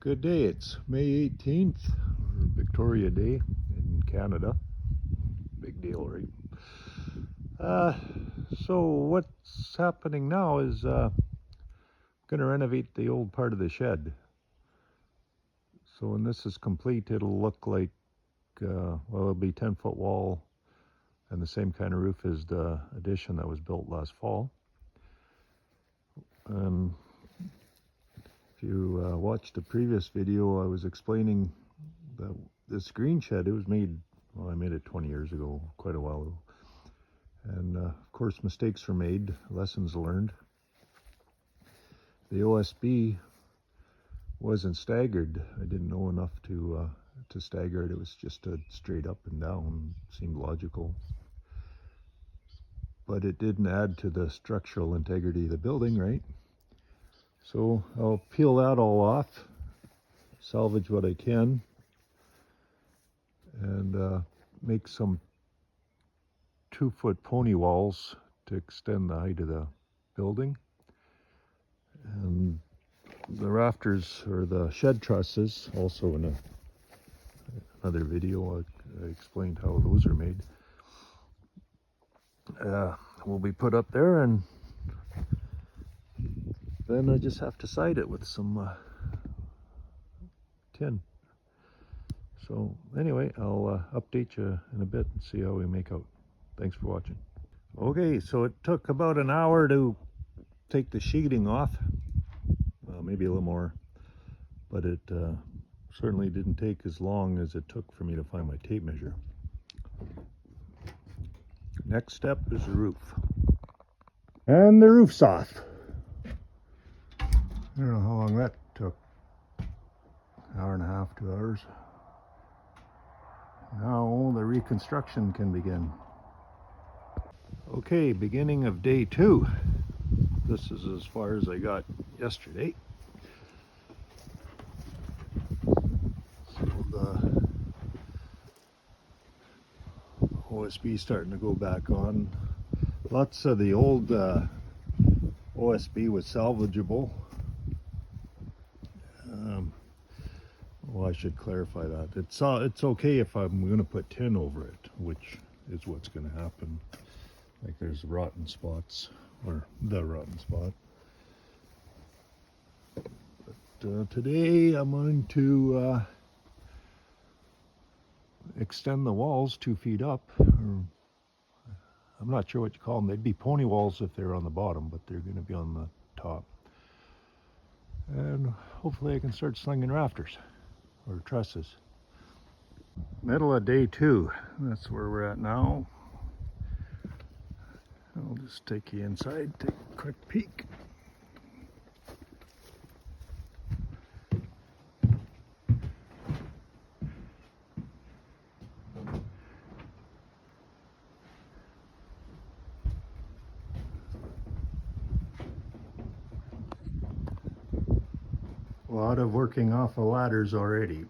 Good day, it's May 18th, Victoria Day in Canada. Big deal, right? So what's happening now is going to renovate the old part of the shed. So when this is complete, it'll look like, well, it'll be 10-foot wall and the same kind of roof as the addition that was built last fall. If you watched the previous video, I was explaining that this green shed, it was made, well, I made it 20 years ago, quite a while ago. And of course, mistakes were made, lessons learned. The OSB wasn't staggered. I didn't know enough to stagger it. It was just a straight up and down, seemed logical. But it didn't add to the structural integrity of the building, right? So I'll peel that all off, salvage what I can, and make some 2-foot pony walls to extend the height of the building. And the rafters, or the shed trusses, also in another video I explained how those are made, will be put up there, and then I just have to side it with some tin. So anyway, I'll update you in a bit and see how we make out. Thanks for watching. Okay, so it took about an hour to take the sheeting off, maybe a little more, but it certainly didn't take as long as it took for me to find my tape measure. Next step is the roof. And the roof's off. I don't know how long that took. An hour and a half, 2 hours. Now the reconstruction can begin. Okay, beginning of day 2. This is as far as I got yesterday. So the OSB starting to go back on. Lots of the old OSB was salvageable. Well, I should clarify that. It's okay if I'm going to put tin over it, which is what's going to happen. Like there's rotten spots, or the rotten spot. But today I'm going to extend the walls 2 feet up. I'm not sure what you call them. They'd be pony walls if they're on the bottom, but they're going to be on the top. And hopefully I can start slinging rafters or trusses. Middle of day 2. That's where we're at now. I'll just take you inside, take a quick peek. A lot of working off of ladders already.